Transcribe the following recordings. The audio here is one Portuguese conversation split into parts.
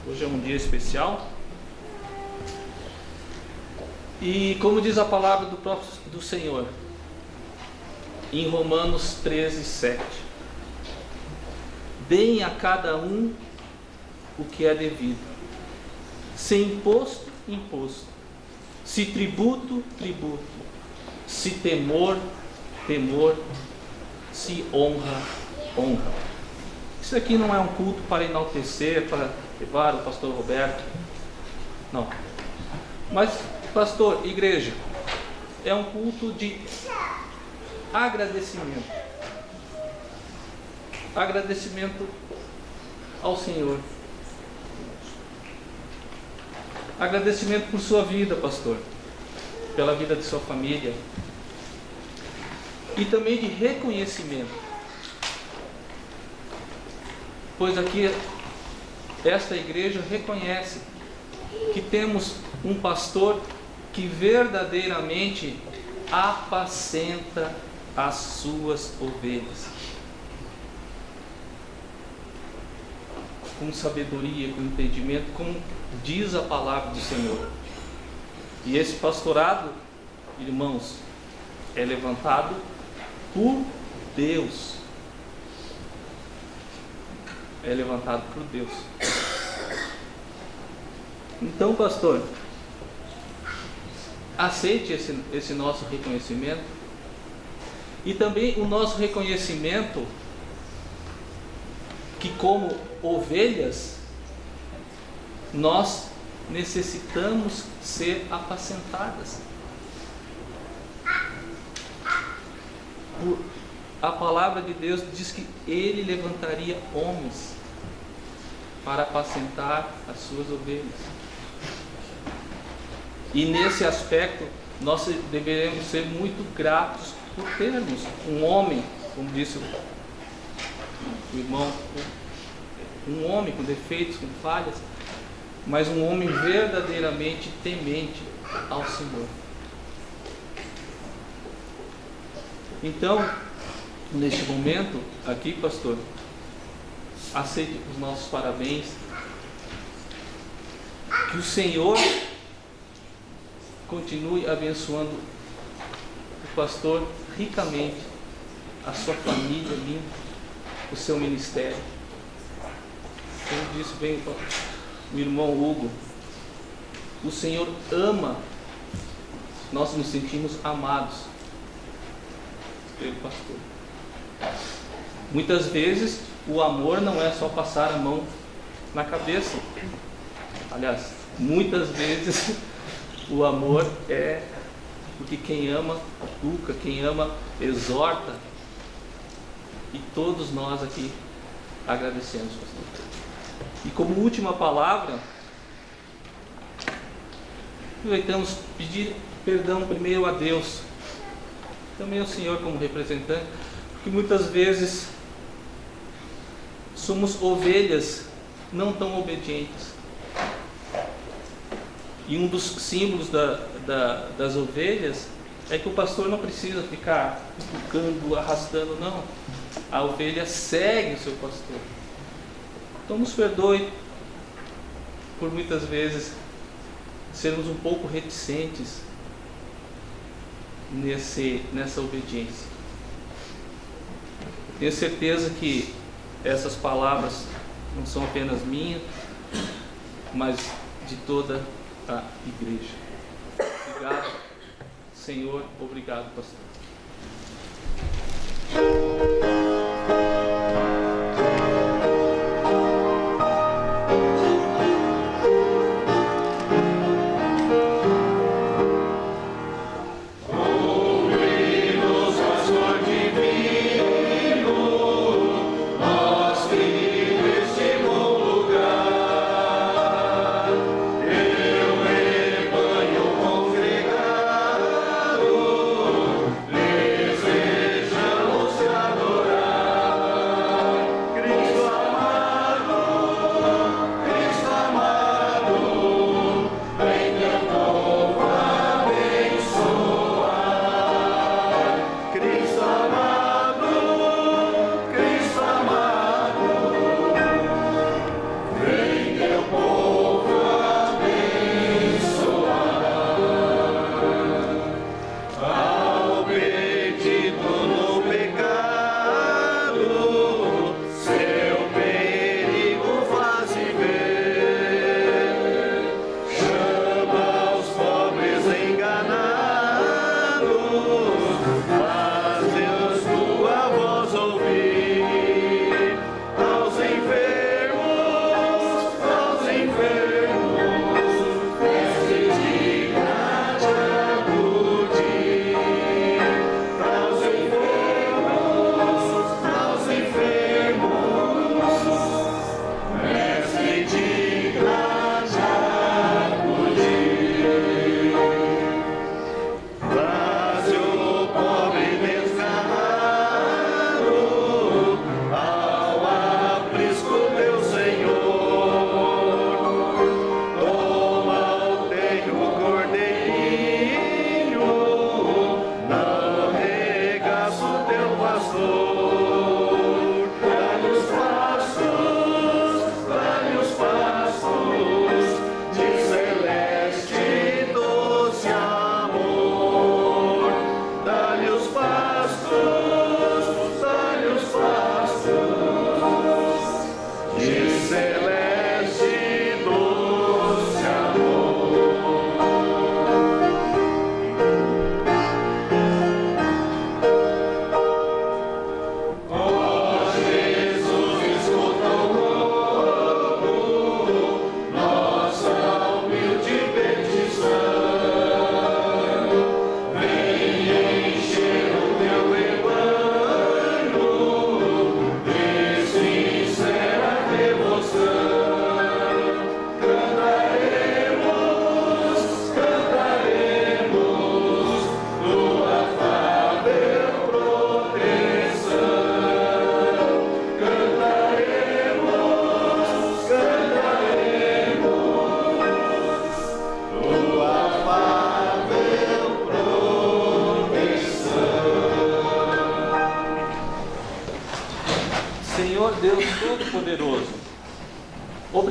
Hoje é um dia especial. E como diz a palavra do Senhor, em Romanos 13:7, deem a cada um o que é devido, se imposto, imposto, se tributo, tributo, se temor, temor, se honra, honra. Isso aqui não é um culto para enaltecer, para levar o pastor Roberto, não. Mas, pastor, igreja, é um culto de agradecimento. Agradecimento ao Senhor. Agradecimento por sua vida, pastor, pela vida de sua família. E também de reconhecimento. Pois aqui, esta igreja reconhece que temos um pastor que verdadeiramente apacenta as suas ovelhas. Com sabedoria, com entendimento, como diz a palavra do Senhor. E esse pastorado, irmãos, é levantado por Deus. É levantado por Deus. Então, pastor, aceite esse nosso reconhecimento. E também o nosso reconhecimento que, como ovelhas, nós necessitamos ser apacentadas. A palavra de Deus diz que Ele levantaria homens para apacentar as suas ovelhas. E nesse aspecto, nós deveremos ser muito gratos por termos um homem, como disse o irmão, um homem com defeitos, com falhas, mas um homem verdadeiramente temente ao Senhor. Então, neste momento, aqui, pastor, aceite os nossos parabéns. Que o Senhor continue abençoando o pastor ricamente, a sua família linda, o seu ministério. Como disse bem o irmão Hugo, o Senhor ama, nós nos sentimos amados pelo pastor. Muitas vezes o amor não é só passar a mão na cabeça. Aliás, muitas vezes o amor é porque quem ama educa, quem ama exorta. E todos nós aqui agradecemos, pastor. E como última palavra, aproveitamos pedir perdão primeiro a Deus, também ao Senhor como representante, porque muitas vezes somos ovelhas não tão obedientes. E um dos símbolos das ovelhas é que o pastor não precisa ficar cutucando, arrastando, não. A ovelha segue o seu pastor. Então nos perdoe por muitas vezes sermos um pouco reticentes nessa obediência. Tenho certeza que essas palavras não são apenas minhas, mas de toda a igreja. Obrigado, Senhor. Obrigado, pastor.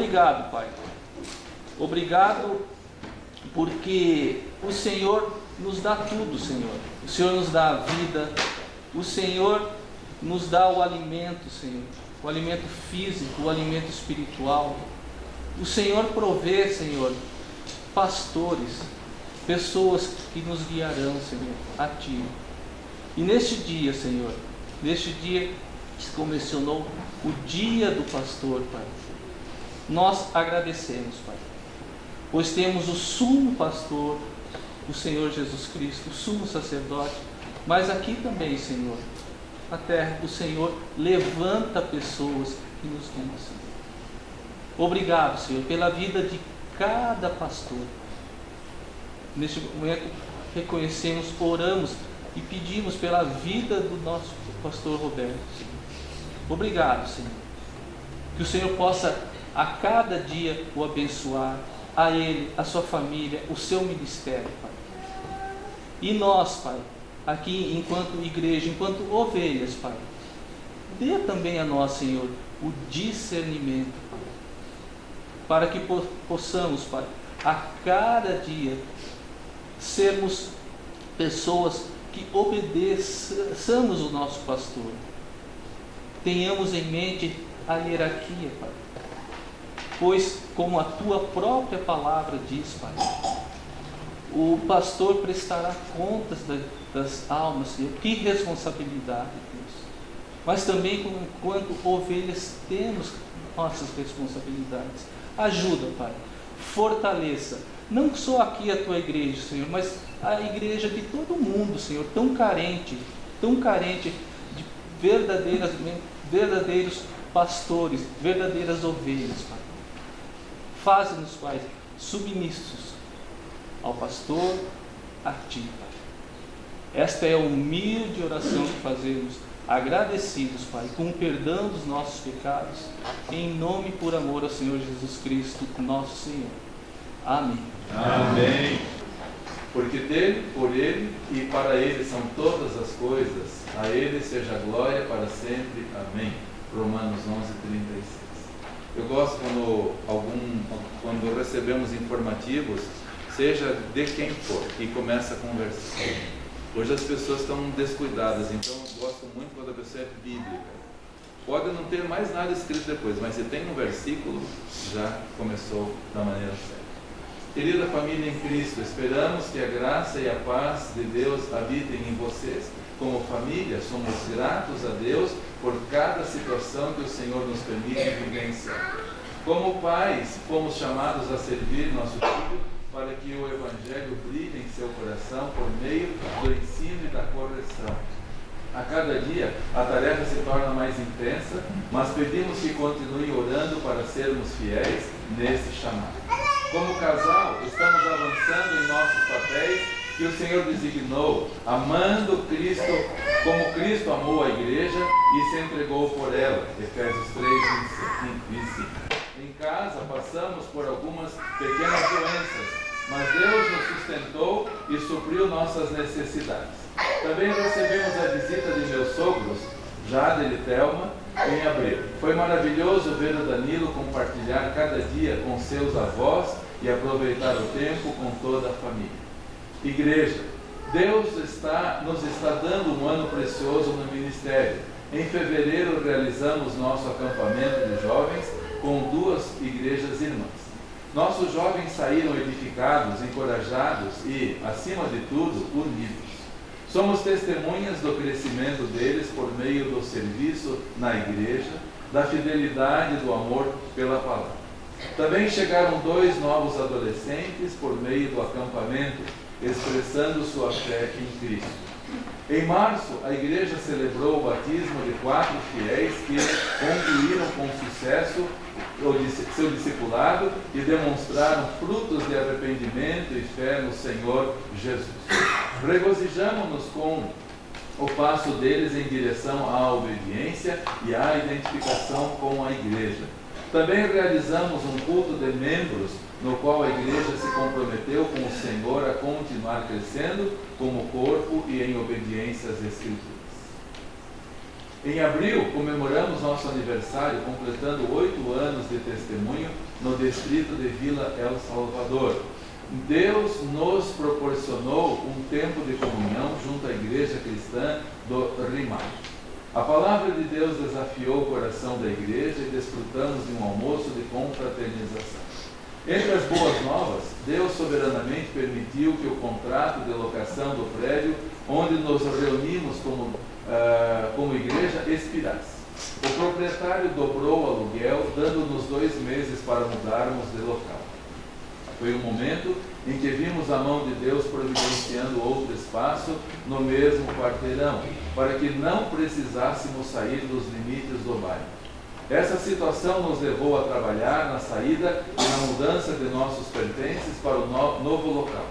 Obrigado, Pai. Obrigado porque o Senhor nos dá tudo, Senhor. O Senhor nos dá a vida, o Senhor nos dá o alimento, Senhor. O alimento físico, o alimento espiritual. O Senhor provê, Senhor, pastores, pessoas que nos guiarão, Senhor, a Ti. E neste dia, Senhor, neste dia que se mencionou o dia do pastor, Pai, nós agradecemos, Pai, pois temos o sumo pastor, o Senhor Jesus Cristo, o sumo sacerdote, mas aqui também, Senhor, na terra, o Senhor levanta pessoas que nos guiam, Senhor. Obrigado, Senhor, pela vida de cada pastor. Neste momento reconhecemos, oramos e pedimos pela vida do nosso pastor Roberto, Senhor. Obrigado, Senhor. Que o Senhor possa a cada dia o abençoar, a ele, a sua família, o seu ministério, Pai. E nós, Pai, aqui enquanto igreja, enquanto ovelhas, Pai, dê também a nós, Senhor, o discernimento, Pai, para que possamos, Pai, a cada dia sermos pessoas que obedeçamos o nosso pastor. Tenhamos em mente a hierarquia, Pai, pois como a Tua própria palavra diz, Pai, o pastor prestará contas das almas, Senhor. Que responsabilidade, Deus. Mas também, enquanto ovelhas, temos nossas responsabilidades. Ajuda, Pai. Fortaleça. Não só aqui a Tua igreja, Senhor, mas a igreja de todo mundo, Senhor, tão carente de verdadeiros pastores, verdadeiras ovelhas, Pai. Faze-nos, Pai, submissos ao pastor, a Ti, Pai. Esta é a humilde oração que fazemos, agradecidos, Pai, com o perdão dos nossos pecados, em nome e por amor ao Senhor Jesus Cristo, nosso Senhor. Amém. Amém. Porque dele, por ele e para ele são todas as coisas, a ele seja a glória para sempre. Amém. Romanos 11:36. Eu gosto quando recebemos informativos, seja de quem for, e começa a conversar. Hoje as pessoas estão descuidadas, então eu gosto muito quando a pessoa é bíblica. Pode não ter mais nada escrito depois, mas se tem um versículo, já começou da maneira certa. Querida família em Cristo, esperamos que a graça e a paz de Deus habitem em vocês. Como família, somos gratos a Deus por cada situação que o Senhor nos permite vivenciar. Como pais, fomos chamados a servir nosso filho para que o Evangelho brilhe em seu coração por meio do ensino e da correção. A cada dia, a tarefa se torna mais intensa, mas pedimos que continue orando para sermos fiéis nesse chamado. Como casal, estamos avançando em nossos papéis que o Senhor designou, amando Cristo como Cristo amou a igreja e se entregou por ela. Efésios 3:25. Em casa, passamos por algumas pequenas doenças, mas Deus nos sustentou e supriu nossas necessidades. Também recebemos a visita de meus sogros, Jader e Thelma, em abril. Foi maravilhoso ver o Danilo compartilhar cada dia com seus avós e aproveitar o tempo com toda a família. Igreja, Deus nos está dando um ano precioso no ministério. Em fevereiro realizamos nosso acampamento de jovens com 2 igrejas irmãs. Nossos jovens saíram edificados, encorajados e, acima de tudo, unidos. Somos testemunhas do crescimento deles por meio do serviço na igreja, da fidelidade e do amor pela palavra. Também chegaram 2 novos adolescentes por meio do acampamento, expressando sua fé em Cristo. Em março, a igreja celebrou o batismo de 4 fiéis que concluíram com sucesso seu discipulado e demonstraram frutos de arrependimento e fé no Senhor Jesus. Regozijamo-nos com o passo deles em direção à obediência e à identificação com a igreja. Também realizamos um culto de membros, no qual a igreja se comprometeu com o Senhor a continuar crescendo como corpo e em obediência às Escrituras. Em abril, comemoramos nosso aniversário, completando 8 anos de testemunho no distrito de Vila El Salvador. Deus nos proporcionou um tempo de comunhão junto à igreja cristã do Rimar. A palavra de Deus desafiou o coração da igreja e desfrutamos de um almoço de confraternização. Entre as boas novas, Deus soberanamente permitiu que o contrato de locação do prédio onde nos reunimos como igreja expirasse. O proprietário dobrou o aluguel, dando-nos 2 meses para mudarmos de local. Foi um momento em que vimos a mão de Deus providenciando outro espaço no mesmo quarteirão, para que não precisássemos sair dos limites do bairro. Essa situação nos levou a trabalhar na saída e na mudança de nossos pertences para o novo local.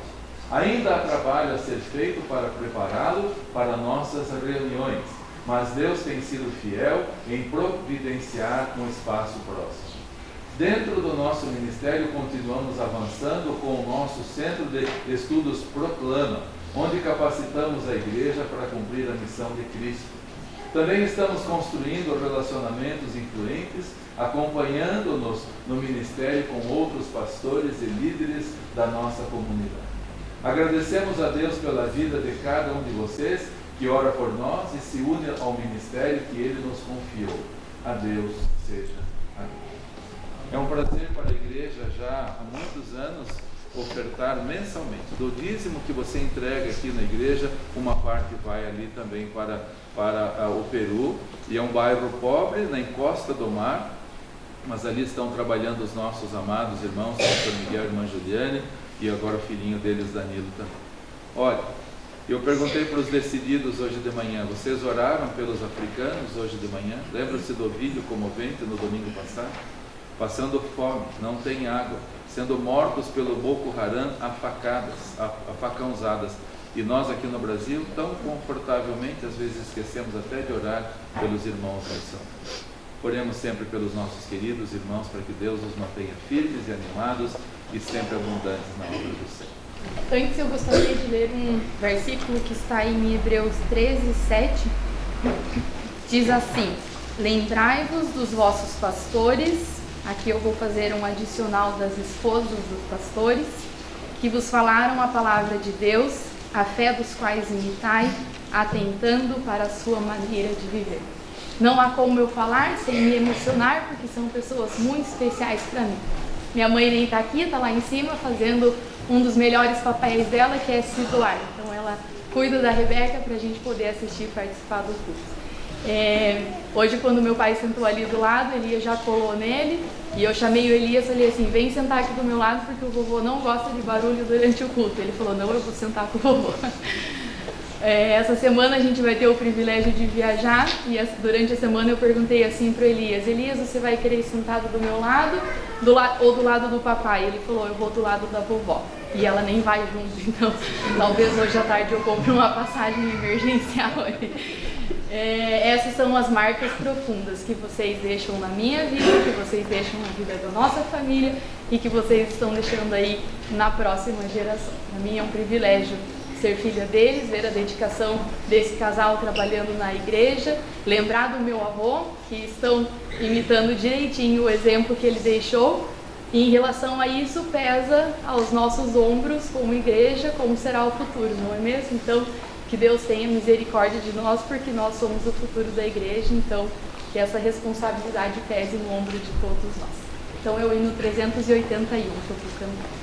Ainda há trabalho a ser feito para prepará-lo para nossas reuniões, mas Deus tem sido fiel em providenciar um espaço próximo. Dentro do nosso ministério, continuamos avançando com o nosso Centro de Estudos Proclama, onde capacitamos a igreja para cumprir a missão de Cristo. Também estamos construindo relacionamentos influentes, acompanhando-nos no ministério com outros pastores e líderes da nossa comunidade. Agradecemos a Deus pela vida de cada um de vocês que ora por nós e se une ao ministério que Ele nos confiou. A Deus seja a glória. É um prazer para a igreja já há muitos anos ofertar mensalmente. Do dízimo que você entrega aqui na igreja, uma parte vai ali também para o Peru, e é um bairro pobre, na encosta do mar, mas ali estão trabalhando os nossos amados irmãos, o pastor Miguel e a irmã Juliane, e agora o filhinho deles, Danilo, também. Olha, eu perguntei para os decididos hoje de manhã, vocês oraram pelos africanos hoje de manhã? Lembram-se do vídeo comovente no domingo passado? Passando fome, não tem água, sendo mortos pelo Boko Haram a facãozadas. E nós aqui no Brasil, tão confortavelmente, às vezes esquecemos até de orar pelos irmãos da missão. Oremos sempre pelos nossos queridos irmãos, para que Deus os mantenha firmes e animados e sempre abundantes na obra do Senhor. Antes eu gostaria de ler um versículo que está em Hebreus 13:7. Diz assim: lembrai-vos dos vossos pastores. Aqui eu vou fazer um adicional das esposas dos pastores, que vos falaram a palavra de Deus, a fé dos quais imitai, atentando para a sua maneira de viver. Não há como eu falar sem me emocionar, porque são pessoas muito especiais para mim. Minha mãe nem está aqui, está lá em cima fazendo um dos melhores papéis dela, que é se doar. Então ela cuida da Rebeca para a gente poder assistir e participar do culto. Hoje, quando meu pai sentou ali do lado, Elias já colou nele, e eu chamei o Elias e falei assim: vem sentar aqui do meu lado, porque o vovô não gosta de barulho durante o culto. Ele falou: não, eu vou sentar com o vovô. Essa semana a gente vai ter o privilégio de viajar, e durante a semana eu perguntei assim para o Elias: Elias, você vai querer ir sentado do meu lado ou do lado do papai? Ele falou: eu vou do lado da vovó. E ela nem vai junto, então talvez hoje à tarde eu compre uma passagem emergencial. Essas são as marcas profundas que vocês deixam na minha vida, que vocês deixam na vida da nossa família e que vocês estão deixando aí na próxima geração. Para mim é um privilégio ser filha deles, ver a dedicação desse casal trabalhando na igreja, lembrar do meu avô, que estão imitando direitinho o exemplo que ele deixou. E em relação a isso, pesa aos nossos ombros como igreja, como será o futuro, não é mesmo? Então, que Deus tenha misericórdia de nós, porque nós somos o futuro da igreja, então que essa responsabilidade pese no ombro de todos nós. Então é o hino 381 que eu vou cantar.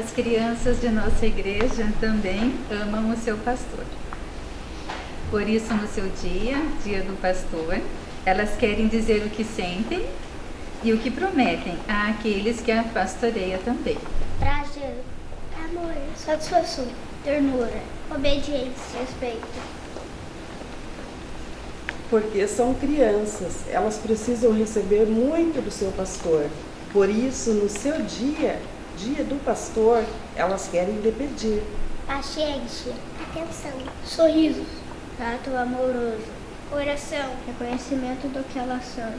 as crianças de nossa igreja também amam o seu pastor. Por isso, no seu dia do pastor, elas querem dizer o que sentem e o que prometem àqueles que a pastoreia também. Prazer, amor, satisfação, ternura, obediência, respeito. Porque são crianças, elas precisam receber muito do seu pastor. Por isso, no seu dia do pastor, elas querem lhe pedir Paciência, atenção, sorrisos, trato amoroso, oração, reconhecimento do que elas são.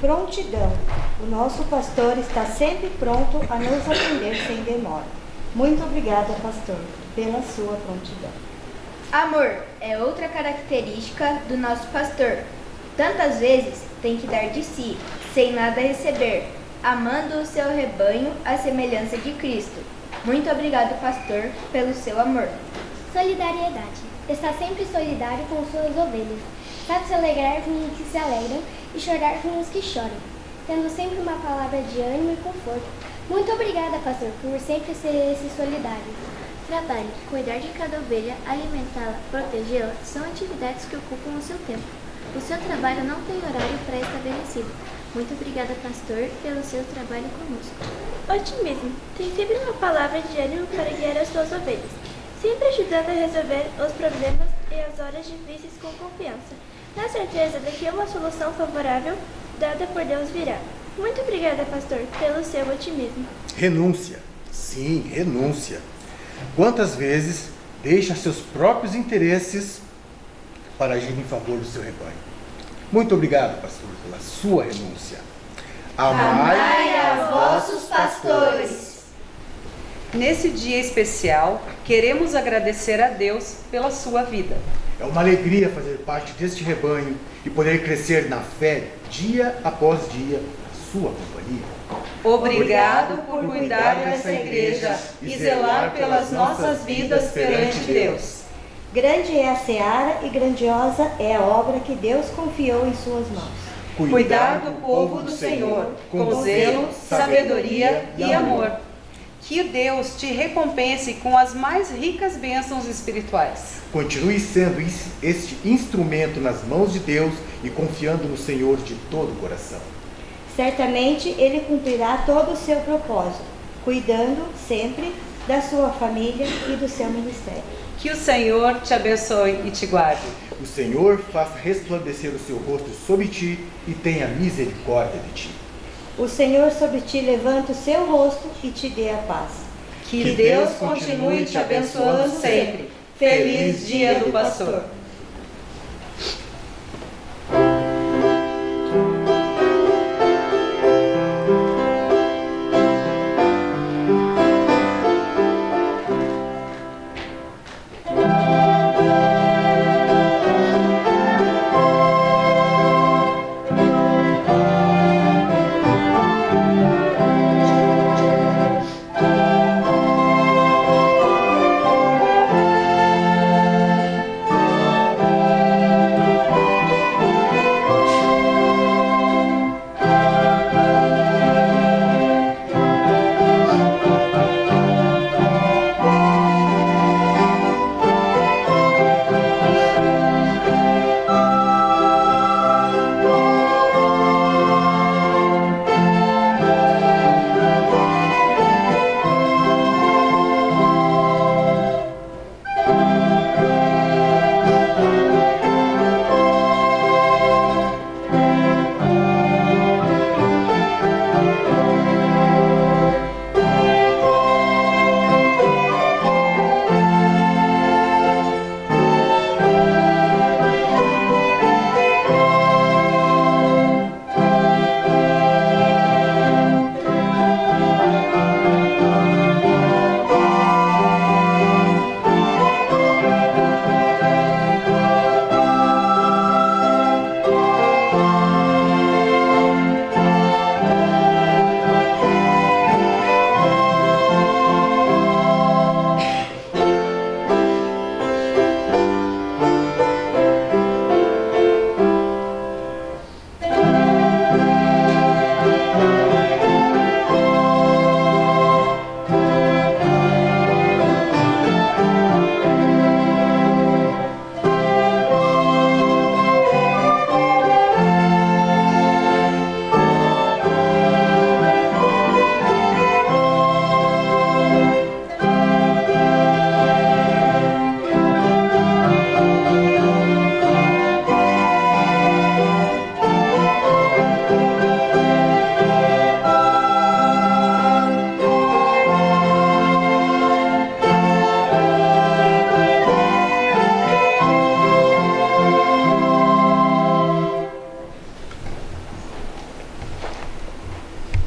Prontidão. O nosso pastor está sempre pronto a nos atender sem demora. Muito obrigada, pastor, pela sua prontidão. Amor é outra característica do nosso pastor. Tantas vezes tem que dar de si, sem nada receber, amando o seu rebanho à semelhança de Cristo. Muito obrigado, pastor, pelo seu amor. Solidariedade. Está sempre solidário com suas ovelhas. Sabe se alegrar com os que se alegram e chorar com os que choram, tendo sempre uma palavra de ânimo e conforto. Muito obrigada, pastor, por sempre ser esse solidário. Trabalho, cuidar de cada ovelha, alimentá-la, protegê-la, são atividades que ocupam o seu tempo. O seu trabalho não tem horário pré-estabelecido. Muito obrigada, pastor, pelo seu trabalho conosco. Otimismo. Tem sempre uma palavra de ânimo para guiar as suas ovelhas, sempre ajudando a resolver os problemas e as horas difíceis com confiança, na certeza de que uma solução favorável dada por Deus virá. Muito obrigada, pastor, pelo seu otimismo. Renúncia. Sim, renúncia. Quantas vezes deixa seus próprios interesses para agir em favor do seu rebanho? Muito obrigado, pastor, pela sua renúncia. Amai aos vossos pastores. Nesse dia especial, queremos agradecer a Deus pela sua vida. É uma alegria fazer parte deste rebanho e poder crescer na fé dia após dia na sua companhia. Obrigado por cuidar dessa igreja e zelar pelas nossas vidas perante Deus. Grande é a seara e grandiosa é a obra que Deus confiou em suas mãos. Cuidar do povo do Senhor, com zelo, sabedoria e amor. Que Deus te recompense com as mais ricas bênçãos espirituais. Continue sendo este instrumento nas mãos de Deus e confiando no Senhor de todo o coração. Certamente Ele cumprirá todo o seu propósito, cuidando sempre da sua família e do seu ministério. Que o Senhor te abençoe e te guarde. O Senhor faça resplandecer o seu rosto sobre ti e tenha misericórdia de ti. O Senhor sobre ti levanta o seu rosto e te dê a paz. Que Deus continue te abençoando sempre. Feliz Dia do Pastor.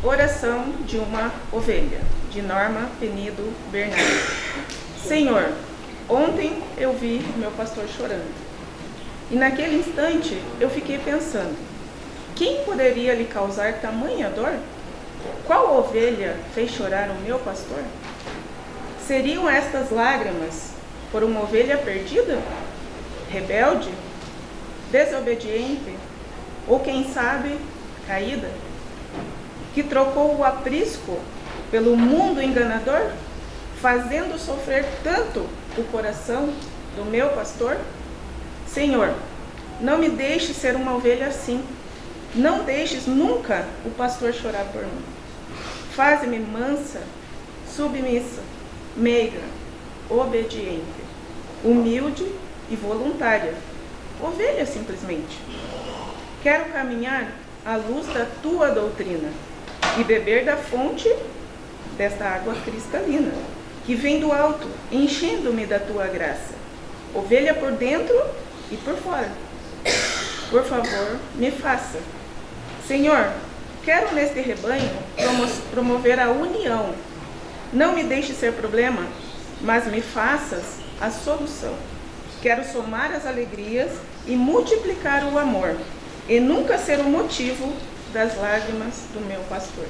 Oração de uma ovelha, de Norma Penido Bernardo. Senhor, ontem eu vi meu pastor chorando. E naquele instante eu fiquei pensando, quem poderia lhe causar tamanha dor? Qual ovelha fez chorar o meu pastor? Seriam estas lágrimas por uma ovelha perdida? Rebelde? Desobediente? Ou quem sabe, caída? Que trocou o aprisco pelo mundo enganador, fazendo sofrer tanto o coração do meu pastor? Senhor, não me deixes ser uma ovelha assim. Não deixes nunca o pastor chorar por mim. Faze-me mansa, submissa, meiga, obediente, humilde e voluntária. Ovelha simplesmente. Quero caminhar à luz da tua doutrina e beber da fonte desta água cristalina, que vem do alto, enchendo-me da tua graça. Ovelha por dentro e por fora. Por favor, me faça. Senhor, quero neste rebanho promover a união. Não me deixe ser problema, mas me faças a solução. Quero somar as alegrias e multiplicar o amor, e nunca ser o motivo das lágrimas do meu pastor.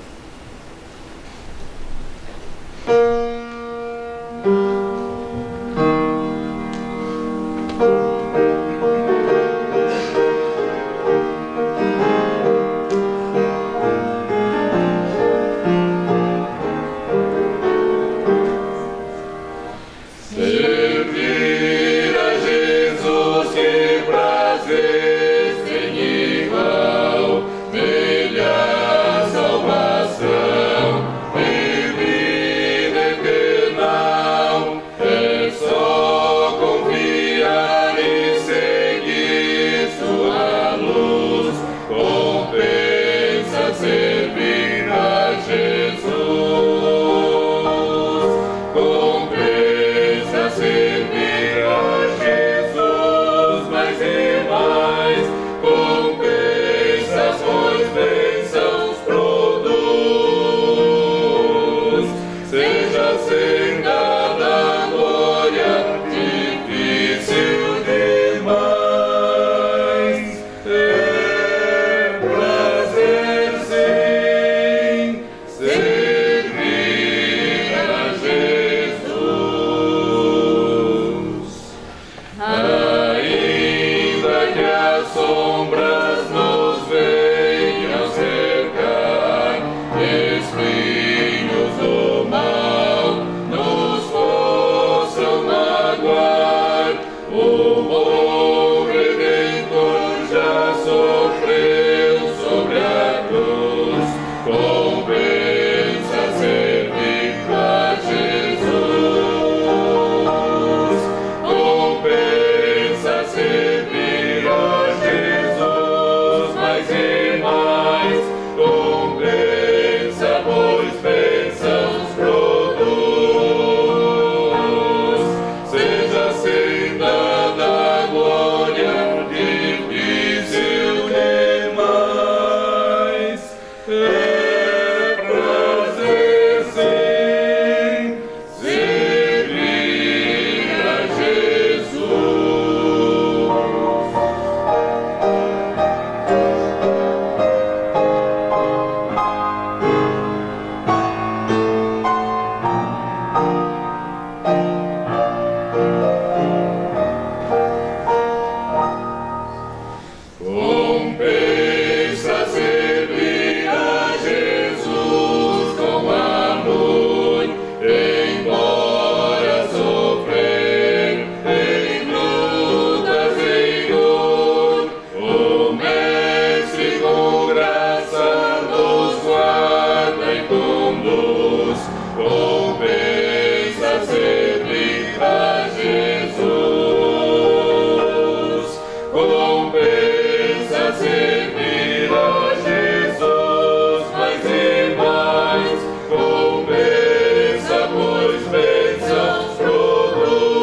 compensa servir a Jesus mais e mais. Compensa, pois bênçãos produz.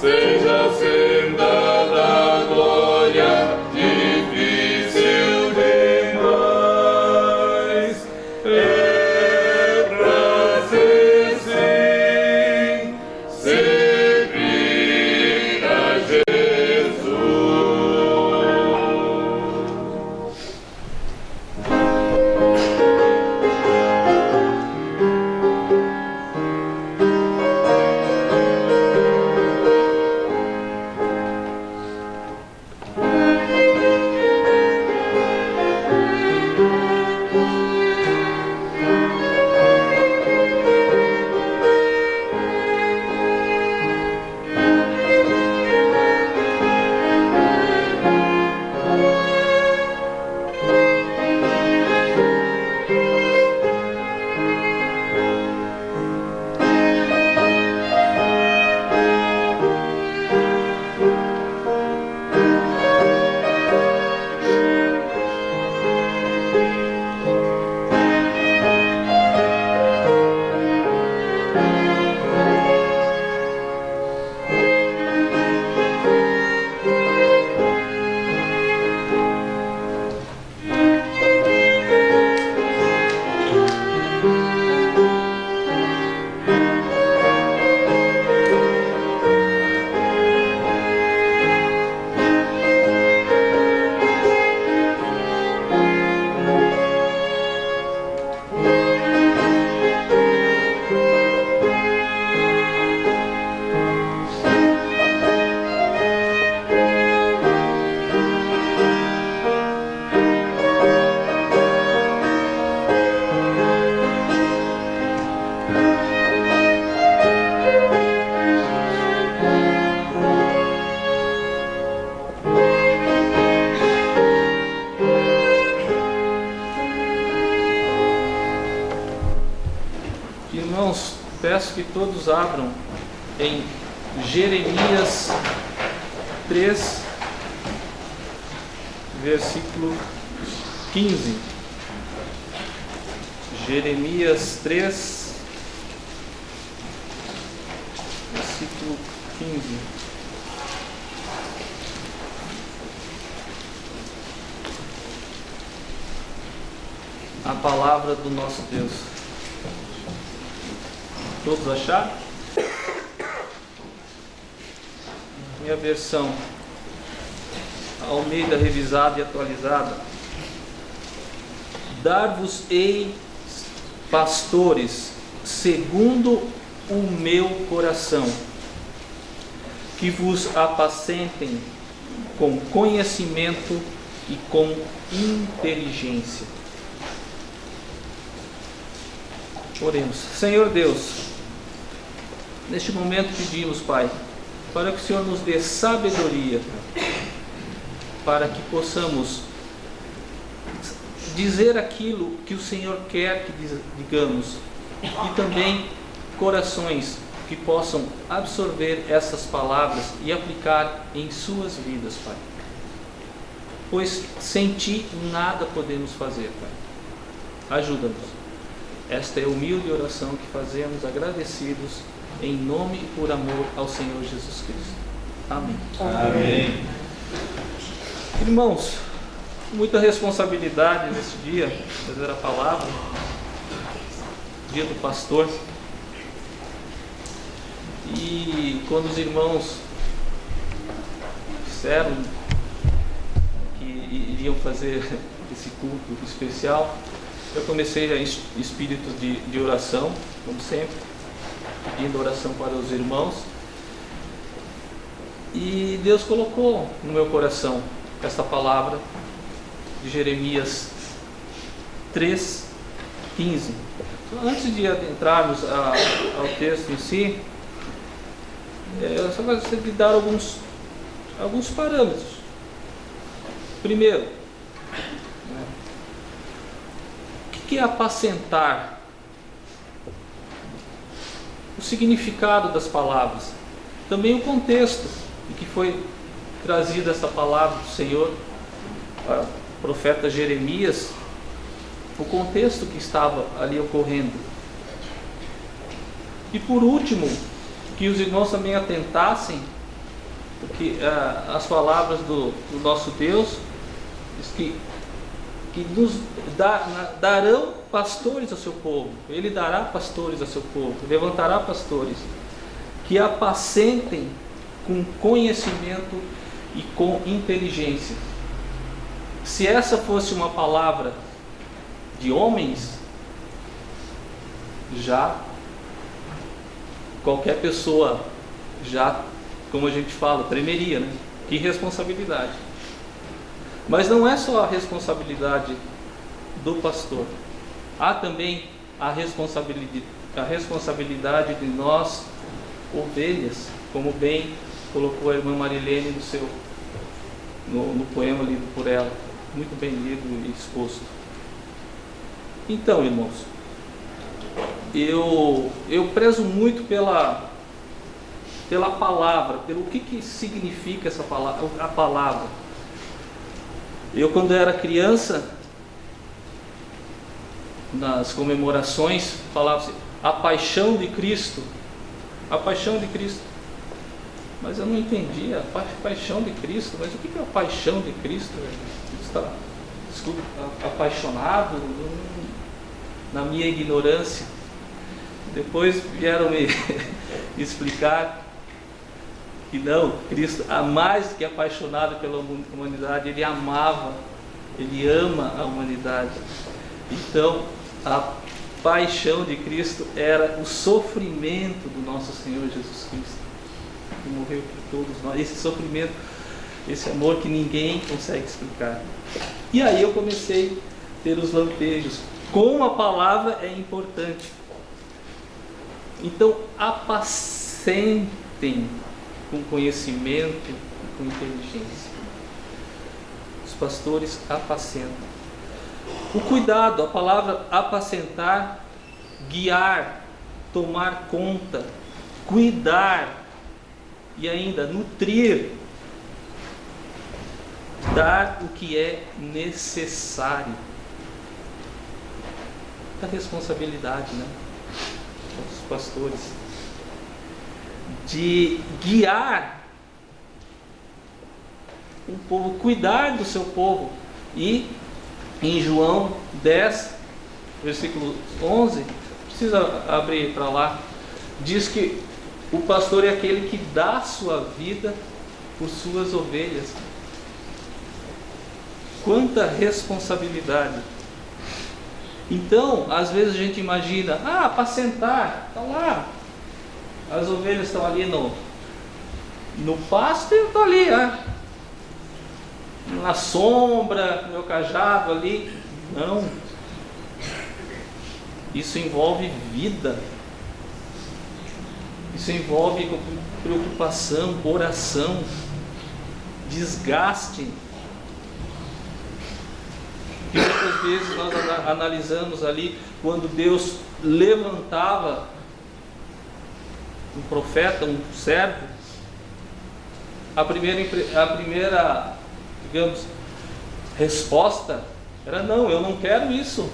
Seja a senda da glória difícil demais. É prazer, sim, servir a Jesus. Irmãos, peço que todos abram em Jeremias 3, versículo 15. Jeremias 3, versículo 15. A palavra do nosso Deus. Todos acharam? Minha versão Almeida revisada e atualizada. Dar-vos-ei pastores segundo o meu coração, que vos apacentem com conhecimento e com inteligência. Oremos. Senhor Deus, neste momento pedimos, Pai, para que o Senhor nos dê sabedoria, para que possamos dizer aquilo que o Senhor quer que digamos, e também corações que possam absorver essas palavras e aplicar em suas vidas, Pai. Pois sem Ti nada podemos fazer, Pai. Ajuda-nos. Esta é a humilde oração que fazemos agradecidos em nome e por amor ao Senhor Jesus Cristo. Amém. Amém. Irmãos, muita responsabilidade nesse dia, fazer a palavra, dia do pastor. E quando os irmãos disseram que iriam fazer esse culto especial, eu comecei a espírito de oração, como sempre, pedindo oração para os irmãos. E Deus colocou no meu coração esta palavra de Jeremias 3:15. Antes de adentrarmos ao texto em si, eu só gostaria de dar alguns parâmetros. Primeiro, o que é apacentar? O significado das palavras, também o contexto em que foi trazido essa palavra do Senhor para o profeta Jeremias, o contexto que estava ali ocorrendo. E por último, que os irmãos também atentassem, porque as palavras do nosso Deus diz que nos darão pastores ao seu povo. Ele dará pastores ao seu povo, levantará pastores que apacentem com conhecimento e com inteligência. Se essa fosse uma palavra de homens, já qualquer pessoa, já, como a gente fala, tremeria, né? Que responsabilidade. Mas não é só a responsabilidade do pastor. Há também a responsabilidade de nós, ovelhas, como bem colocou a irmã Marilene no poema lido por ela. Muito bem lido e exposto. Então, irmãos, eu prezo muito pela palavra, pelo que significa essa palavra, a palavra. Eu, quando era criança, nas comemorações, falava assim, a paixão de Cristo. A paixão de Cristo. Mas eu não entendia, a paixão de Cristo. Mas o que é a paixão de Cristo? Está, desculpa, apaixonado? Na minha ignorância. Depois vieram me explicar que não, Cristo, mais que apaixonado pela humanidade, Ele amava, Ele ama a humanidade. Então, a paixão de Cristo era o sofrimento do nosso Senhor Jesus Cristo, que morreu por todos nós. Esse sofrimento, esse amor que ninguém consegue explicar. E aí eu comecei a ter os lampejos. Como a palavra é importante. Então, apacentem com conhecimento e com inteligência. Os pastores apacentam. O cuidado, a palavra apacentar, guiar, tomar conta, cuidar e ainda nutrir, dar o que é necessário. Da responsabilidade, né, dos pastores, de guiar o povo, cuidar do seu povo. E em João 10, versículo 11, precisa abrir para lá, diz que o pastor é aquele que dá sua vida por suas ovelhas. Quanta responsabilidade! Então, às vezes a gente imagina, apacentar, está lá, as ovelhas estão ali no pasto e eu estou ali, na sombra, meu cajado ali. Não, isso envolve vida, isso envolve preocupação, oração, desgaste. E muitas vezes nós analisamos ali, quando Deus levantava um profeta, um servo, a primeira, digamos, resposta era: não, eu não quero isso.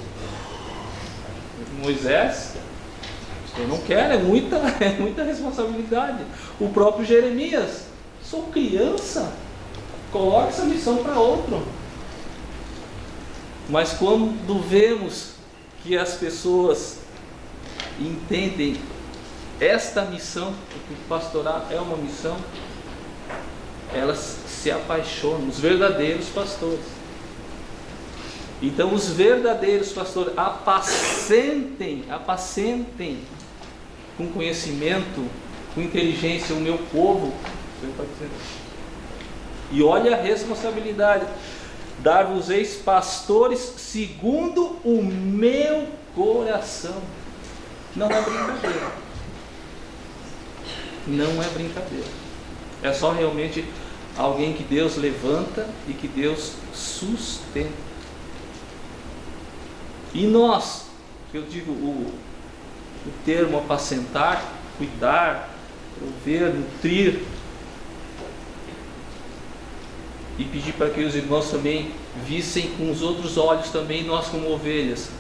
Moisés, eu não quero, é muita responsabilidade. O próprio Jeremias, sou criança, coloque essa missão para outro. Mas quando vemos que as pessoas entendem esta missão, porque o pastorado é uma missão, elas se apaixonam, os verdadeiros pastores. Então, os verdadeiros pastores apacentem com conhecimento, com inteligência o meu povo. E olha a responsabilidade: dar-vos-eis pastores segundo o meu coração. Não é brincadeira. Não é brincadeira. É só realmente alguém que Deus levanta e que Deus sustenta. E nós, eu digo o termo apacentar, cuidar, prover, nutrir, e pedir para que os irmãos também vissem com os outros olhos também nós como ovelhas.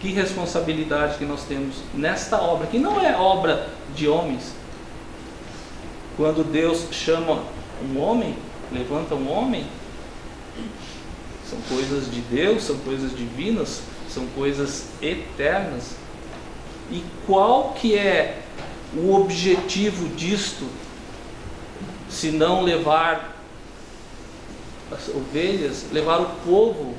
Que responsabilidade que nós temos nesta obra, que não é obra de homens. Quando Deus chama um homem, levanta um homem, são coisas de Deus, são coisas divinas, são coisas eternas. E qual que é o objetivo disto, se não levar as ovelhas, levar o povo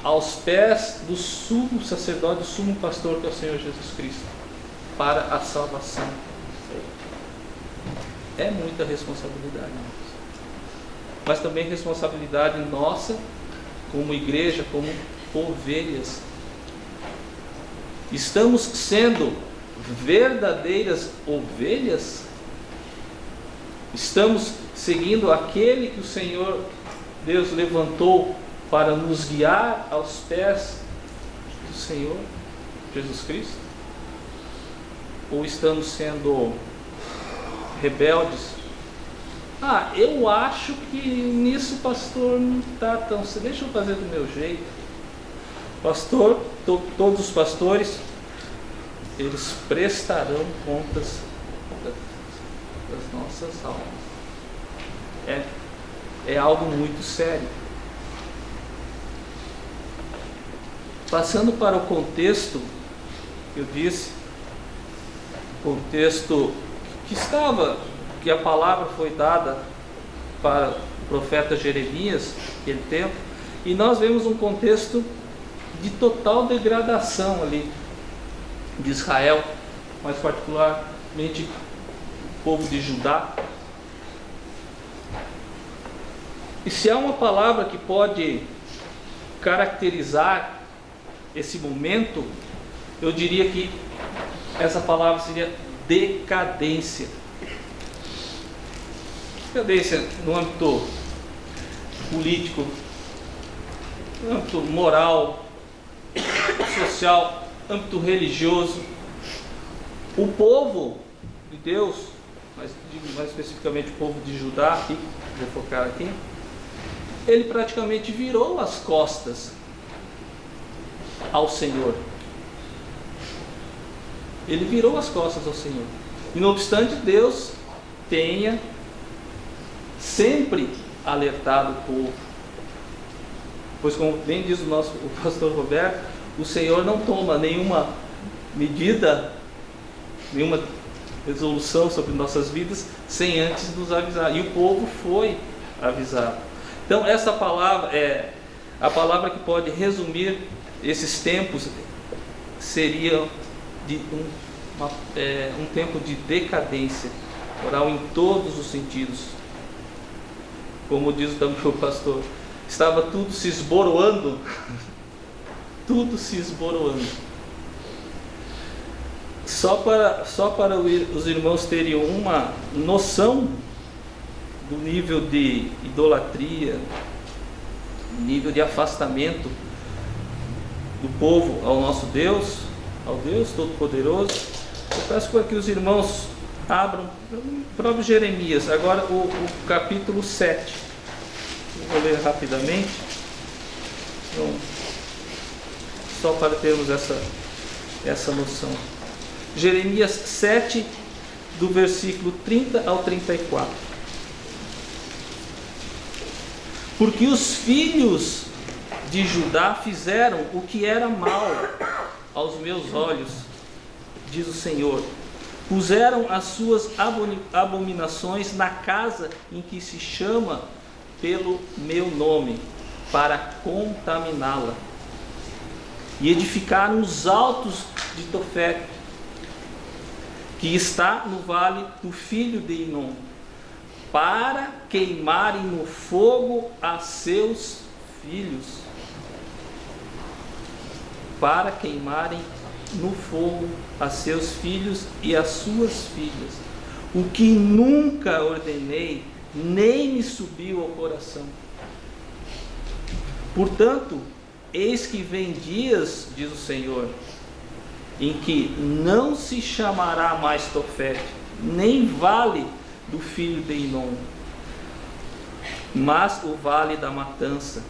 aos pés do sumo sacerdote, do sumo pastor, que é o Senhor Jesus Cristo, para a salvação? É muita responsabilidade, mas também responsabilidade nossa como igreja, como ovelhas. Estamos sendo verdadeiras ovelhas? Estamos seguindo aquele que o Senhor Deus levantou para nos guiar aos pés do Senhor Jesus Cristo? Ou estamos sendo rebeldes? Eu acho que nisso, pastor, não está tão... Deixa eu fazer do meu jeito. Pastor, todos os pastores, eles prestarão contas das nossas almas. É algo muito sério. Passando para o contexto, eu disse, contexto que a palavra foi dada para o profeta Jeremias, naquele tempo, e nós vemos um contexto de total degradação ali de Israel, mais particularmente o povo de Judá. E se há uma palavra que pode caracterizar esse momento, eu diria que essa palavra seria decadência. Decadência no âmbito político, no âmbito moral, social, âmbito religioso. O povo de Deus, mais especificamente o povo de Judá, aqui, vou focar aqui, ele praticamente virou as costas ao Senhor. Ele virou as costas ao Senhor. E não obstante, Deus tenha sempre alertado o povo. Pois, como bem diz o pastor Roberto, o Senhor não toma nenhuma medida, nenhuma resolução sobre nossas vidas sem antes nos avisar. E o povo foi avisado. Então, essa palavra é a palavra que pode resumir esses tempos, seria de um tempo de decadência moral em todos os sentidos. Como diz também o pastor, estava tudo se esboroando, tudo se esboroando. Só para os irmãos terem uma noção do nível de idolatria, nível de afastamento do povo ao nosso Deus, ao Deus Todo-Poderoso, eu peço para que os irmãos abram o próprio Jeremias, agora o capítulo 7. Eu vou ler rapidamente, então, só para termos essa noção. Jeremias 7, do versículo 30 ao 34. Porque os filhos de Judá fizeram o que era mal aos meus olhos, diz o Senhor. Puseram as suas abominações na casa em que se chama pelo meu nome, para contaminá-la. E edificaram os altos de Tofete, que está no vale do filho de Inom, para queimarem no fogo a seus filhos. Para queimarem no fogo a seus filhos e as suas filhas, o que nunca ordenei, nem me subiu ao coração. Portanto, eis que vem dias, diz o Senhor, em que não se chamará mais Tofete, nem vale do filho de Inom, mas o vale da matança,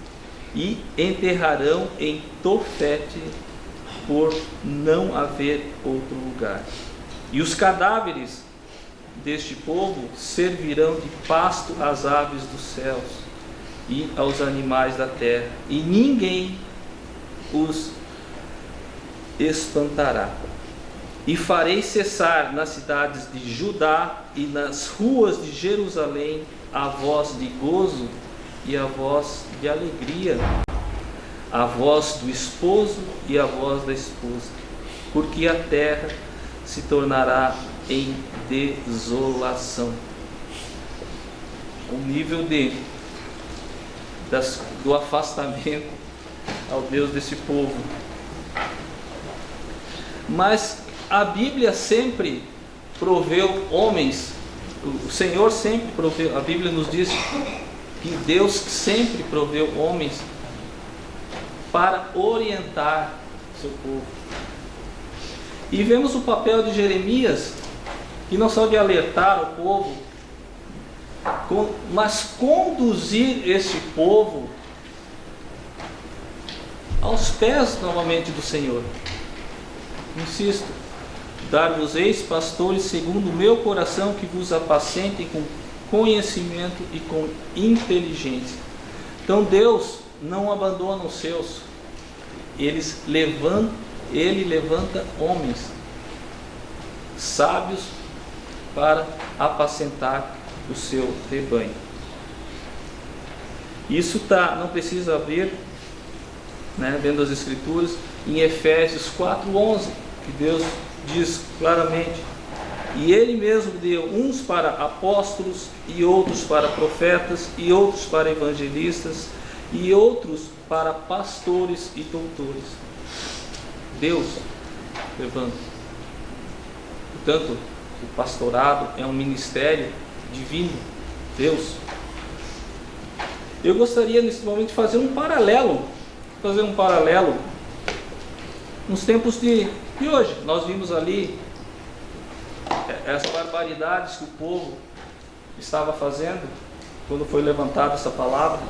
e enterrarão em Tofete, por não haver outro lugar. E os cadáveres deste povo servirão de pasto às aves dos céus e aos animais da terra, e ninguém os espantará. E farei cessar nas cidades de Judá e nas ruas de Jerusalém a voz de gozo e a voz de alegria, a voz do esposo e a voz da esposa, porque a terra se tornará em desolação. O nível do afastamento ao Deus desse povo. Mas a Bíblia sempre proveu homens, o Senhor sempre proveu, a Bíblia nos diz que Deus sempre proveu homens para orientar seu povo. E vemos o papel de Jeremias, que não só de alertar o povo, mas conduzir este povo aos pés novamente do Senhor. Insisto, dar-vos-eis pastores segundo o meu coração, que vos apacentem com conhecimento e com inteligência. Então Deus não abandona os seus. Ele levanta homens sábios para apacentar o seu rebanho. Isso não precisa ver, vendo as Escrituras, em Efésios 4:11, que Deus diz claramente: e Ele mesmo deu uns para apóstolos, e outros para profetas, e outros para evangelistas, e outros para pastores e doutores. Deus levanta. Portanto, o pastorado é um ministério divino, Deus. Eu gostaria nesse momento de fazer um paralelo nos tempos de hoje. Nós vimos ali as barbaridades que o povo estava fazendo quando foi levantada essa palavra.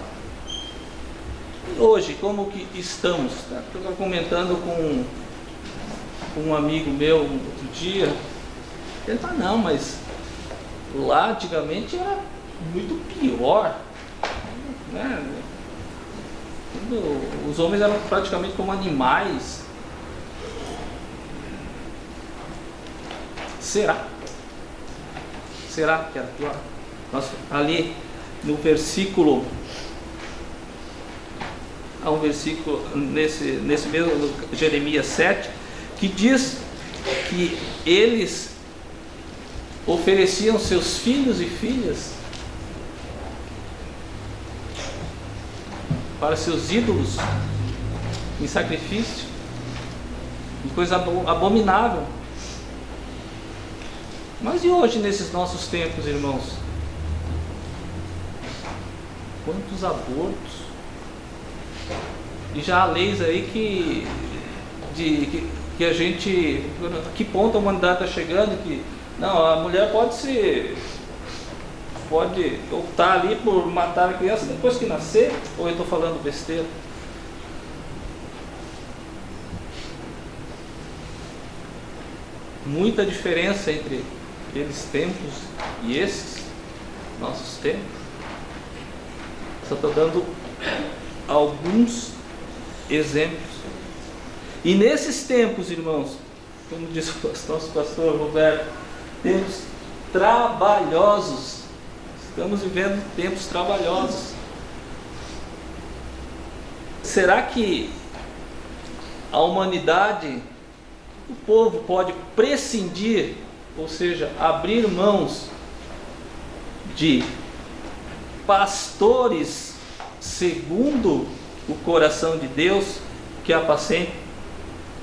E hoje, como que estamos? Eu estava comentando com um amigo meu outro dia. Ele fala: não, mas lá antigamente era muito pior, os homens eram praticamente como animais. Será que era pior? Ali no versículo, há um versículo nesse mesmo Jeremias 7, que diz que eles ofereciam seus filhos e filhas para seus ídolos em sacrifício, em coisa abominável. Mas e hoje, nesses nossos tempos, irmãos? Quantos abortos? E já há leis aí que a gente... Que ponto a humanidade está chegando? Que não, a mulher pode optar ali por matar a criança depois que nascer? Ou eu estou falando besteira? Muita diferença entre aqueles tempos e esses nossos tempos. Só estou dando alguns exemplos. E nesses tempos, irmãos, como disse o nosso pastor Roberto, tempos trabalhosos. Estamos vivendo tempos trabalhosos. Será que a humanidade, o povo, pode prescindir, ou seja, abrir mãos de pastores segundo o coração de Deus, que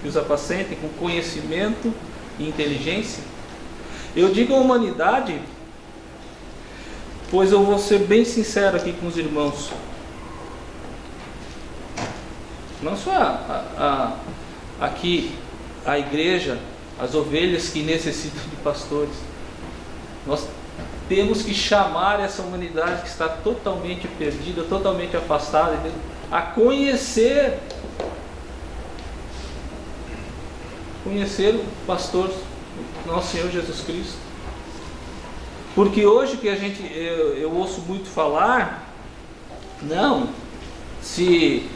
os apacentem com conhecimento e inteligência? Eu digo a humanidade, pois eu vou ser bem sincero aqui com os irmãos. Não só aqui a igreja, as ovelhas que necessitam de pastores. temos que chamar essa humanidade que está totalmente perdida, totalmente afastada de Deus, a conhecer o pastor, nosso Senhor Jesus Cristo. Porque hoje que eu ouço muito falar, não, se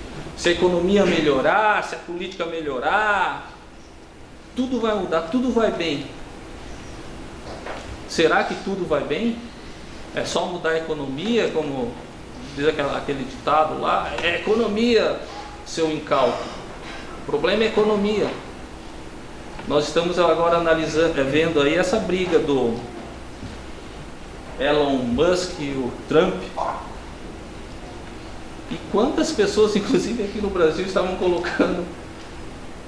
a economia melhorar, se a política melhorar, tudo vai mudar, tudo vai bem. Será que tudo vai bem? É só mudar a economia, como diz aquele ditado lá? É economia, seu incauto. O problema é economia. Nós estamos agora vendo aí essa briga do Elon Musk e o Trump. E quantas pessoas, inclusive aqui no Brasil, estavam colocando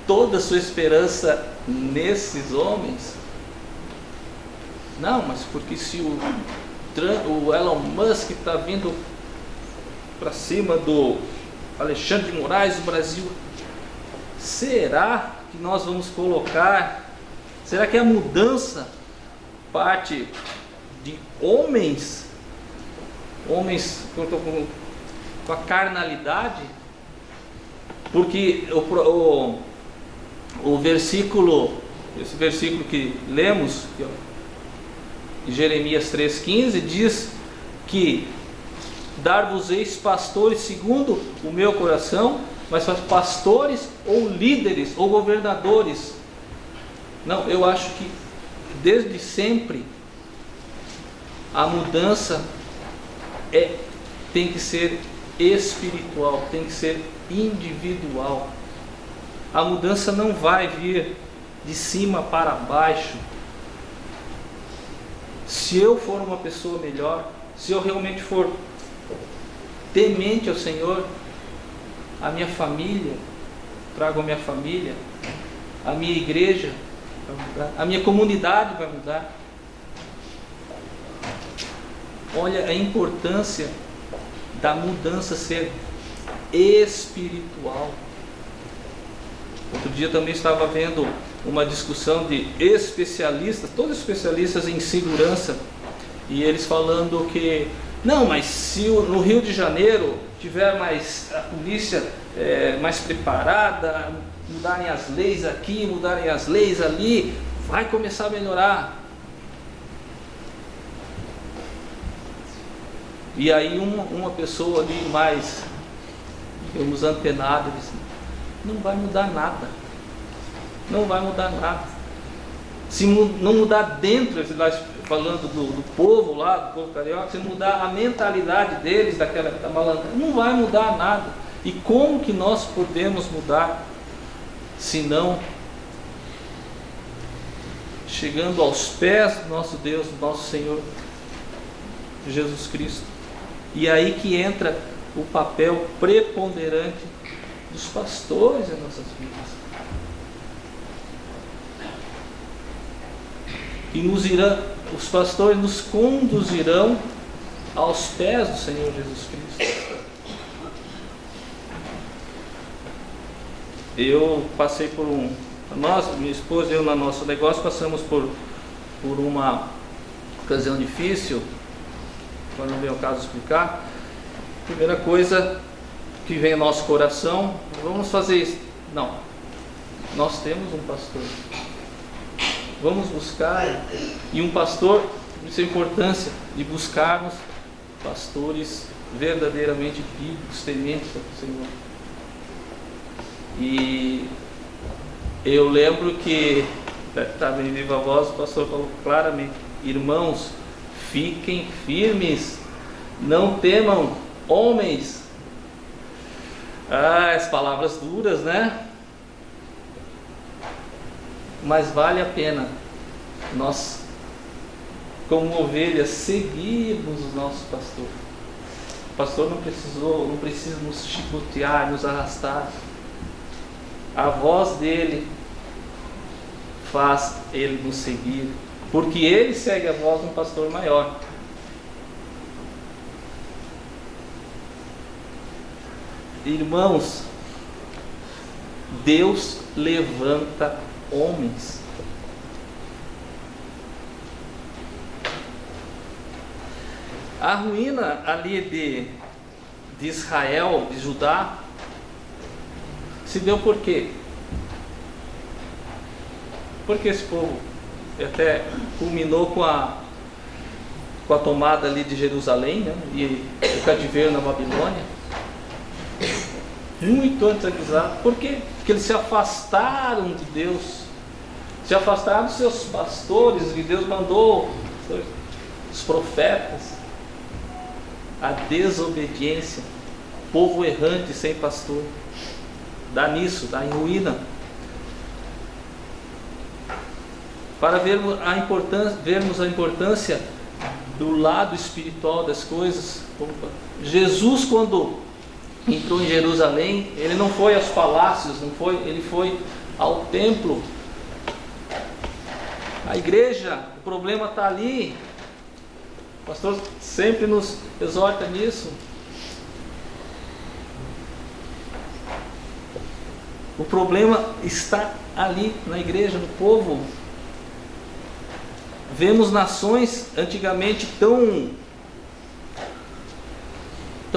toda a sua esperança nesses homens? Não, mas porque se o Elon Musk está vindo para cima do Alexandre de Moraes do Brasil, será que nós vamos colocar, será que a mudança parte de homens com a carnalidade? Porque o versículo, esse versículo que lemos, em Jeremias 3,15, diz que dar-vos-eis pastores segundo o meu coração, mas pastores ou líderes ou governadores. Não, eu acho que desde sempre a mudança tem que ser espiritual, tem que ser individual. A mudança não vai vir de cima para baixo. Se eu for uma pessoa melhor, se eu realmente for temente ao Senhor, a minha família, trago a minha família, a minha igreja vai mudar, a minha comunidade vai mudar. Olha a importância da mudança ser espiritual. Outro dia também estava vendo uma discussão de especialistas, todos especialistas em segurança, e eles falando que não, mas se no Rio de Janeiro tiver mais a polícia mais preparada, mudarem as leis aqui, mudarem as leis ali, vai começar a melhorar. E aí uma pessoa ali mais, digamos, antenada, disse, não vai mudar nada. Não vai mudar nada. Se não mudar dentro, falando do povo lá, do povo carioca, se mudar a mentalidade deles, da malandragem, não vai mudar nada. E como que nós podemos mudar, se não chegando aos pés do nosso Deus, do nosso Senhor Jesus Cristo? E aí que entra o papel preponderante dos pastores em nossas vidas. E os pastores nos conduzirão aos pés do Senhor Jesus Cristo. Eu passei por minha esposa e eu, no nosso negócio, passamos por uma ocasião difícil, quando não vem o caso explicar. Primeira coisa que vem ao nosso coração, vamos fazer isso. Não, nós temos um pastor. Vamos buscar, e um pastor, isso é a importância de buscarmos pastores verdadeiramente bíblicos, tementes ao Senhor. E eu lembro que estava em viva voz, o pastor falou claramente: irmãos, fiquem firmes, não temam homens. As palavras duras, né? Mas vale a pena nós, como ovelhas, seguirmos o nosso pastor. O pastor não precisa nos chicotear, nos arrastar. A voz dele faz ele nos seguir, porque ele segue a voz de um pastor maior. Irmãos, Deus levanta homens. A ruína ali de Israel, de Judá, se deu por quê? Porque esse povo até culminou com a tomada ali de Jerusalém, né? E o cativeiro na Babilônia. Muito antes avisado. Por quê? Porque eles se afastaram de Deus, se afastaram dos seus pastores, e Deus mandou os profetas. A desobediência, povo errante sem pastor, dá nisso, dá em ruína. Para vermos a importância do lado espiritual das coisas, Jesus, quando entrou em Jerusalém, ele não foi aos palácios, ele foi ao templo. A igreja, o problema está ali. O pastor sempre nos exorta nisso. O problema está ali na igreja, no povo. Vemos nações antigamente tão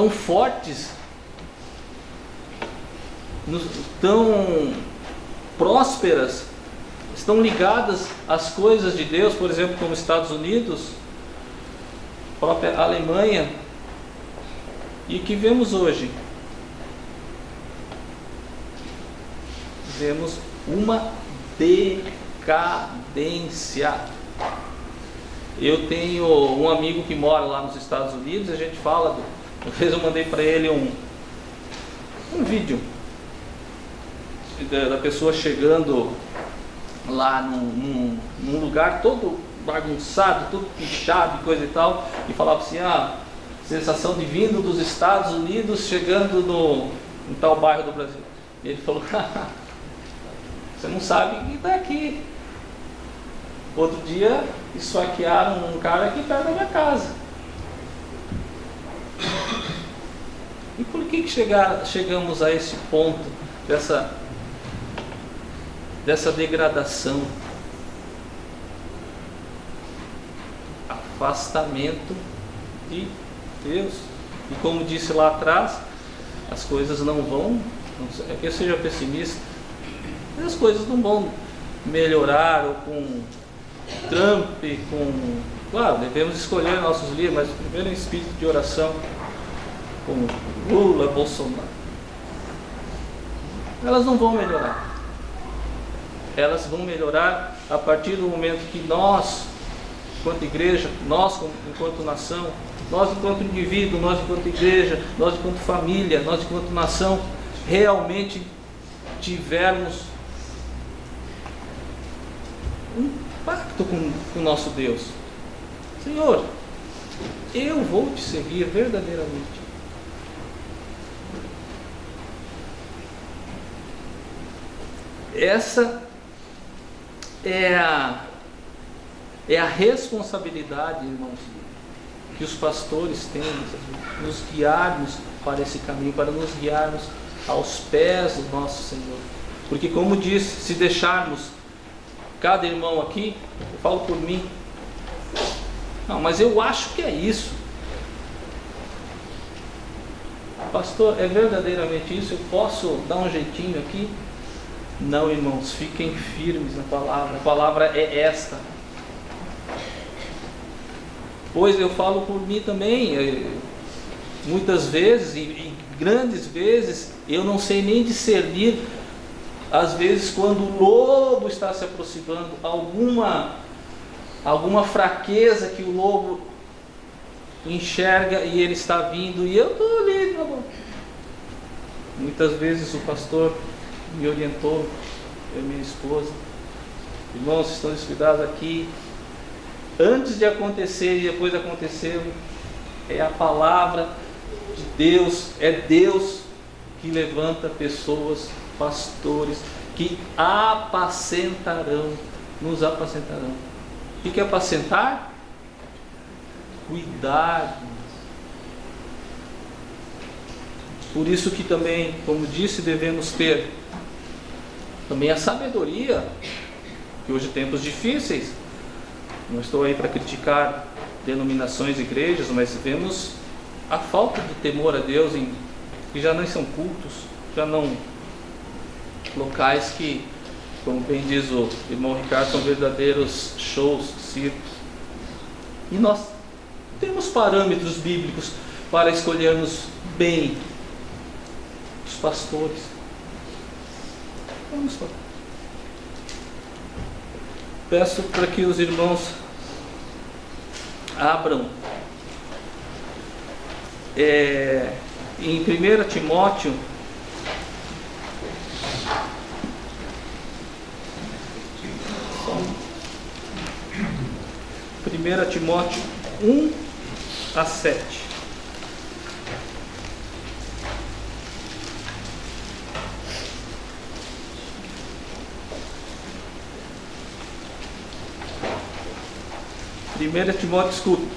fortes, tão prósperas, estão ligadas às coisas de Deus, por exemplo, como os Estados Unidos, a própria Alemanha, e que vemos hoje? Vemos uma decadência. Eu tenho um amigo que mora lá nos Estados Unidos, e a gente fala, uma vez eu mandei para ele um vídeo da pessoa chegando lá num lugar todo bagunçado, tudo pichado e coisa e tal, e falava assim, sensação de vindo dos Estados Unidos chegando em tal bairro do Brasil. E ele falou, você não sabe que está aqui. Outro dia esfaquearam um cara aqui perto da minha casa. E por que chegamos a esse ponto dessa degradação? Afastamento de Deus. E como disse lá atrás, as coisas não vão, é que eu seja pessimista, as coisas não vão melhorar, ou com Trump, claro, devemos escolher nossos líderes, mas primeiro em espírito de oração, com Lula, Bolsonaro. Elas não vão melhorar. Elas vão melhorar a partir do momento que nós, enquanto igreja, nós enquanto nação, nós enquanto indivíduo, nós enquanto igreja, nós enquanto família, nós enquanto nação, realmente tivermos um pacto com o nosso Deus. Senhor, eu vou te seguir verdadeiramente. Essa é a responsabilidade, irmãos, que os pastores têm, nos guiarmos para esse caminho, para nos guiarmos aos pés do nosso Senhor. Porque, como disse, se deixarmos cada irmão aqui, eu falo por mim, não, mas eu acho que é isso. Pastor, é verdadeiramente isso? Eu posso dar um jeitinho aqui? Não, irmãos, fiquem firmes na palavra. A palavra é esta. Pois eu falo por mim também, muitas vezes, e grandes vezes, eu não sei nem discernir, às vezes, quando o lobo está se aproximando, alguma fraqueza que o lobo enxerga e ele está vindo, e eu estou ali, tá bom. Muitas vezes o pastor me orientou, eu e minha esposa, irmãos, estão descuidados aqui, antes de acontecer e depois de acontecer, é a palavra de Deus, é Deus que levanta pessoas, pastores, que apacentarão, nos apacentarão. O que é apacentar? Cuidar. Por isso que também, como disse, devemos ter também a sabedoria, que hoje tempos difíceis, não estou aí para criticar denominações, igrejas, mas vemos a falta de temor a Deus, que já não são cultos, já não locais que, como bem diz o irmão Ricardo, são verdadeiros shows, circos. E nós temos parâmetros bíblicos para escolhermos bem os pastores. Vamos lá. Peço para que os irmãos abram em 1 Timóteo, Timóteo 1:7. Primeira Timóteo, desculpe,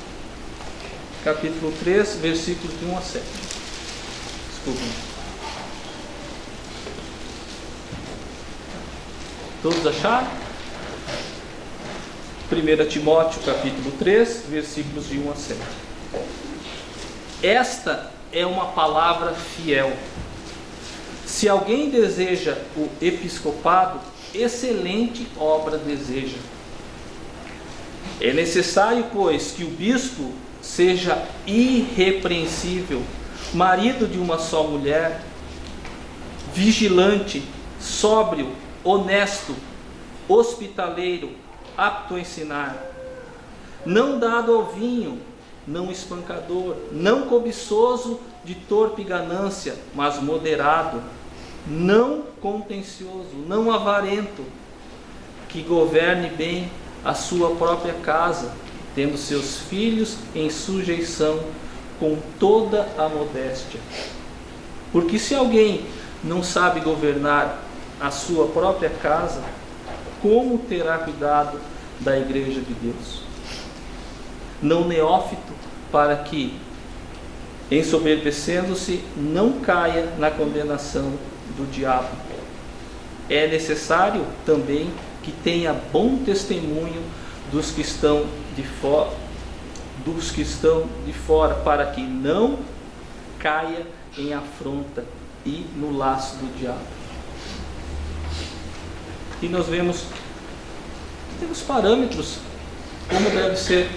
capítulo 3, versículos de 1 a 7. Desculpe. Todos acharam? 1 Timóteo, capítulo 3, versículos de 1 a 7. Esta é uma palavra fiel. Se alguém deseja o episcopado, excelente obra deseja. É necessário, pois, que o bispo seja irrepreensível, marido de uma só mulher, vigilante, sóbrio, honesto, hospitaleiro, apto a ensinar, não dado ao vinho, não espancador, não cobiçoso de torpe ganância, mas moderado, não contencioso, não avarento, que governe bem a sua própria casa, tendo seus filhos em sujeição com toda a modéstia. Porque se alguém não sabe governar a sua própria casa, como terá cuidado da igreja de Deus? Não neófito, para que, ensoberbecendo-se, não caia na condenação do diabo. É necessário também que tenha bom testemunho dos que estão de fora, para que não caia em afronta e no laço do diabo. E nós temos parâmetros como deve ser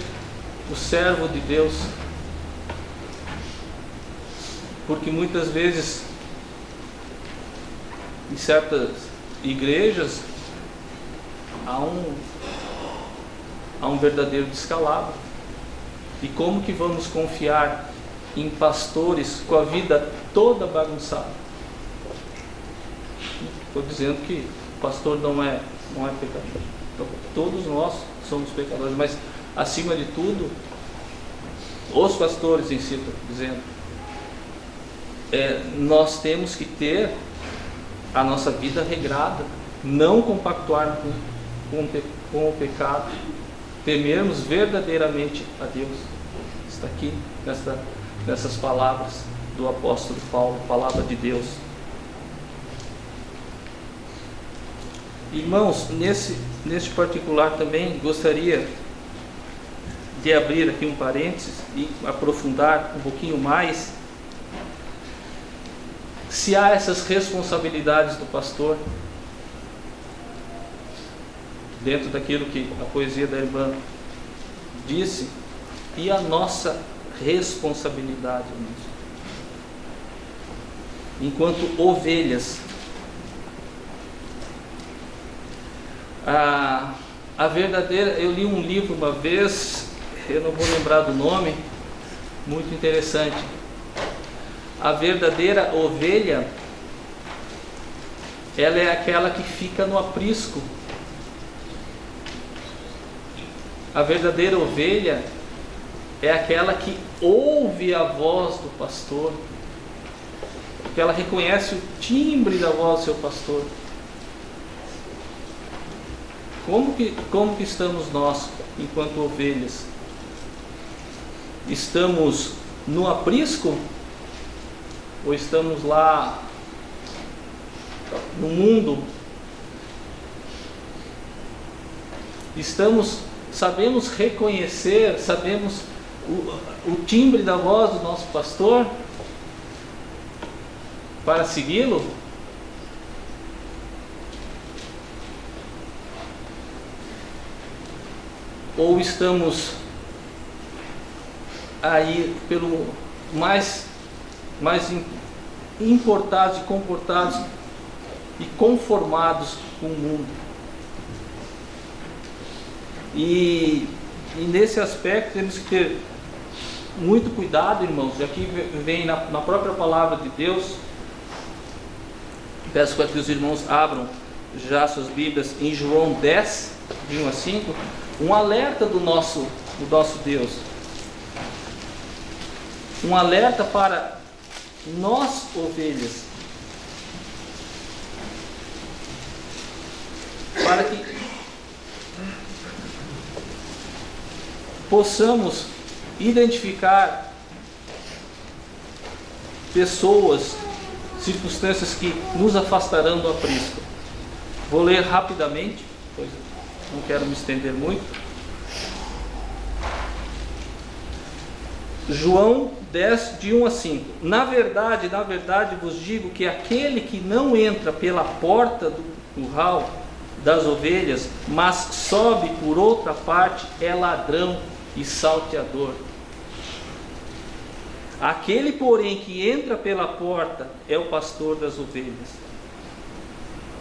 o servo de Deus, porque muitas vezes em certas igrejas há um verdadeiro descalabro. E como que vamos confiar em pastores com a vida toda bagunçada? Estou dizendo que o pastor não é pecador. Então, todos nós somos pecadores, mas acima de tudo, os pastores em si, estou dizendo, nós temos que ter a nossa vida regrada, não compactuar com o pecado, temermos verdadeiramente a Deus. Está aqui nessas palavras do apóstolo Paulo, palavra de Deus. Irmãos, neste particular também gostaria de abrir aqui um parênteses e aprofundar um pouquinho mais se há essas responsabilidades do pastor dentro daquilo que a poesia da irmã disse, e a nossa responsabilidade enquanto ovelhas. A verdadeira, eu li um livro uma vez, eu não vou lembrar do nome, muito interessante. A verdadeira ovelha, ela é aquela que fica no aprisco. A verdadeira ovelha é aquela que ouve a voz do pastor, porque ela reconhece o timbre da voz do seu pastor. Como que estamos nós, enquanto ovelhas? Estamos no aprisco? Ou estamos lá no mundo? Sabemos reconhecer, sabemos o timbre da voz do nosso pastor para segui-lo? Ou estamos aí pelo mais importados e comportados e conformados com o mundo? E nesse aspecto temos que ter muito cuidado, irmãos. Aqui vem na própria palavra de Deus. Peço para que os irmãos abram já suas Bíblias em João 10, de 1 a 5, um alerta do nosso Deus. Um alerta para nós, ovelhas, para que possamos identificar pessoas, circunstâncias que nos afastarão do aprisco. Vou ler rapidamente, pois não quero me estender muito. João 10, de 1 a 5. Na verdade vos digo que aquele que não entra pela porta do curral das ovelhas, mas sobe por outra parte, é ladrão e salteador. Aquele, porém, que entra pela porta é o pastor das ovelhas.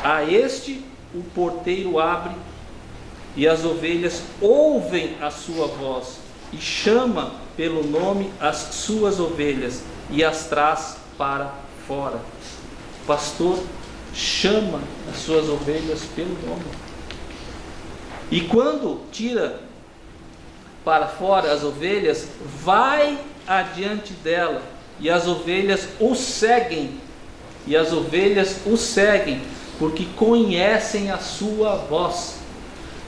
A este o porteiro abre, e as ovelhas ouvem a sua voz, e chama pelo nome as suas ovelhas, e as traz para fora. O pastor chama as suas ovelhas pelo nome. E quando tira para fora as ovelhas, vai adiante dela, e as ovelhas o seguem. E as ovelhas o seguem, porque conhecem a sua voz.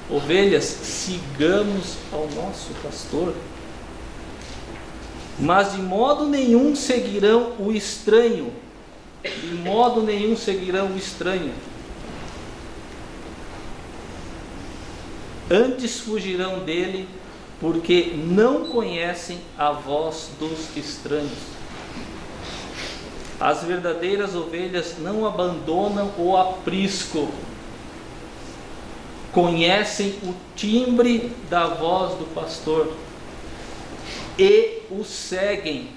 Ovelhas, sigamos ao nosso pastor. Mas de modo nenhum seguirão o estranho. De modo nenhum seguirão o estranho. Antes fugirão dele, porque não conhecem a voz dos estranhos. As verdadeiras ovelhas não abandonam o aprisco. Conhecem o timbre da voz do pastor e o seguem.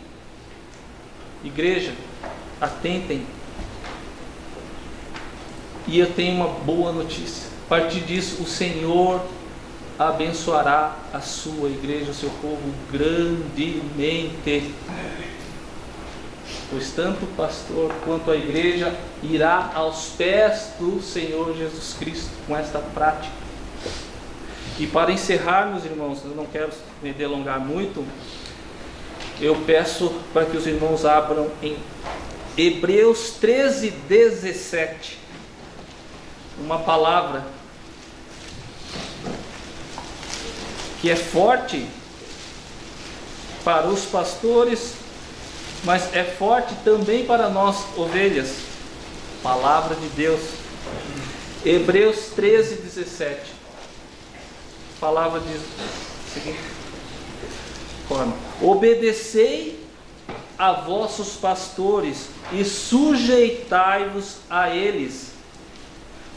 Igreja, atentem. E eu tenho uma boa notícia. A partir disso, o Senhor abençoará a sua igreja, o seu povo, grandemente. Pois tanto o pastor quanto a igreja irá aos pés do Senhor Jesus Cristo com esta prática. E para encerrar, meus irmãos, eu não quero me delongar muito, eu peço para que os irmãos abram em Hebreus 13, 17, uma palavra que é forte para os pastores, mas é forte também para nós, ovelhas. Palavra de Deus. Hebreus 13, 17. A palavra diz o seguinte forma: obedecei a vossos pastores e sujeitai-vos a eles,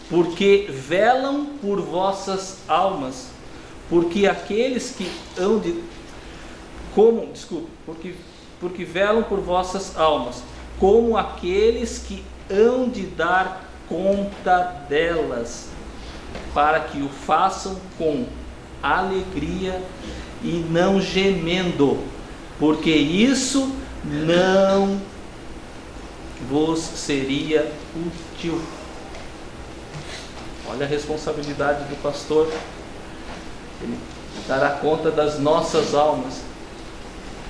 porque velam por vossas almas, porque aqueles que hão de porque velam por vossas almas, como aqueles que hão de dar conta delas, para que o façam com alegria e não gemendo, porque isso não vos seria útil. Olha a responsabilidade do pastor. Ele dará conta das nossas almas.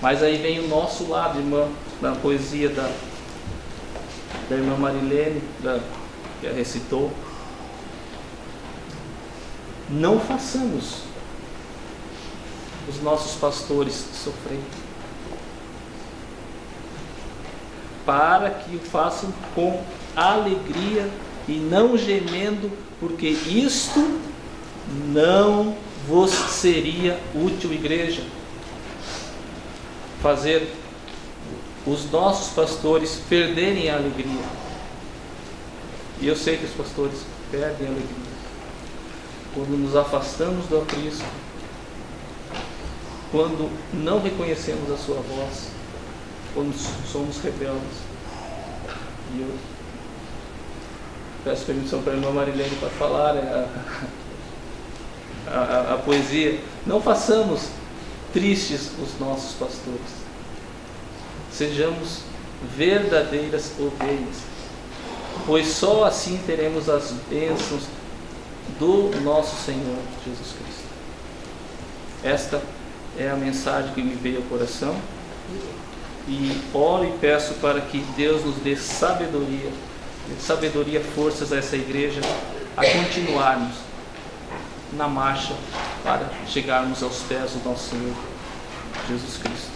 Mas aí vem o nosso lado, irmã, na poesia da irmã Marilene, que a recitou. Não façamos os nossos pastores sofrerem, para que o façam com alegria e não gemendo, porque isto não vos seria útil, igreja. fazer os nossos pastores perderem a alegria. E eu sei que os pastores perdem a alegria quando nos afastamos do aprisco, quando não reconhecemos a sua voz, quando somos rebeldes. E eu peço permissão para a irmã Marilene para falar a poesia. Não façamos tristes os nossos pastores. Sejamos verdadeiras ovelhas, pois só assim teremos as bênçãos do nosso Senhor Jesus Cristo. Esta é a mensagem que me veio ao coração, e oro e peço para que Deus nos dê sabedoria, forças a essa igreja a continuarmos na marcha para chegarmos aos pés do nosso Senhor Jesus Cristo.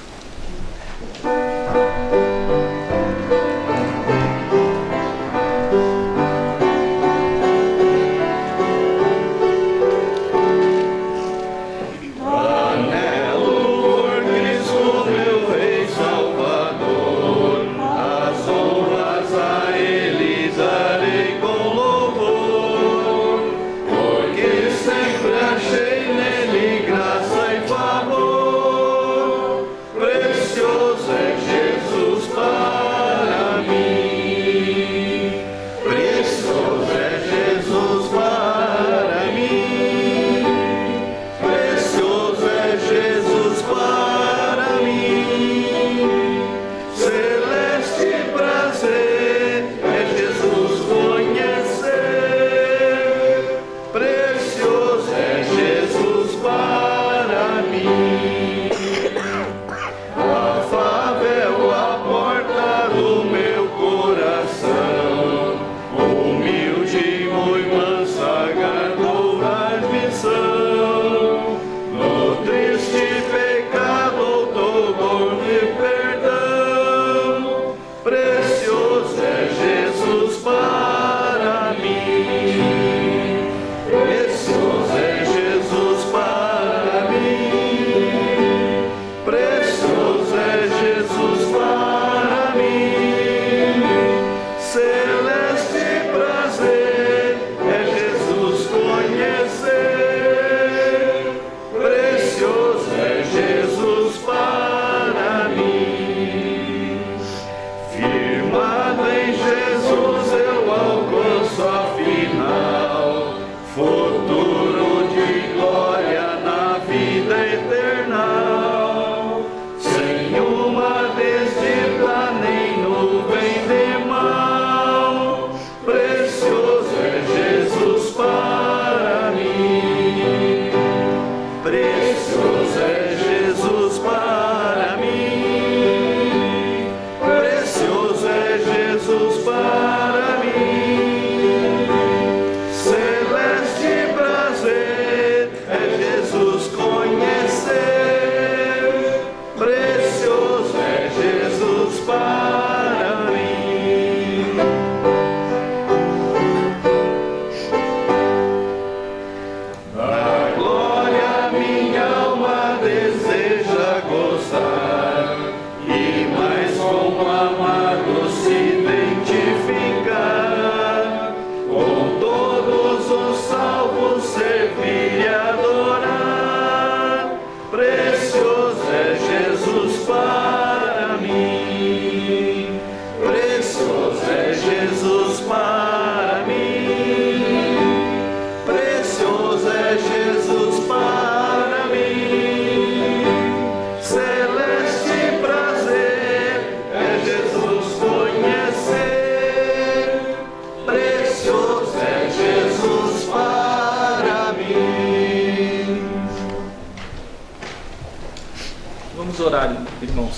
Irmãos,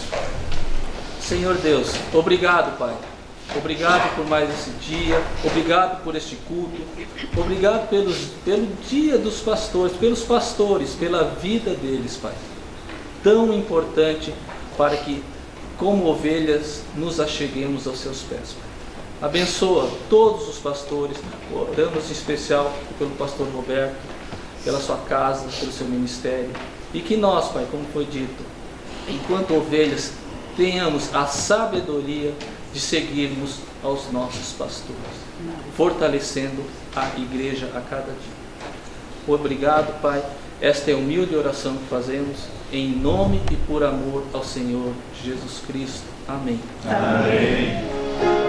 Senhor Deus, obrigado, Pai. Obrigado por mais esse dia, obrigado por este culto, obrigado pelo dia dos pastores, pelos pastores, pela vida deles, Pai. Tão importante para que, como ovelhas, nos acheguemos aos seus pés, Pai. Abençoa todos os pastores, oramos em especial pelo pastor Roberto, pela sua casa, pelo seu ministério. E que nós, Pai, como foi dito, enquanto ovelhas, tenhamos a sabedoria de seguirmos aos nossos pastores, fortalecendo a igreja a cada dia. Obrigado, Pai. Esta é a humilde oração que fazemos em nome e por amor ao Senhor Jesus Cristo. Amém. Amém.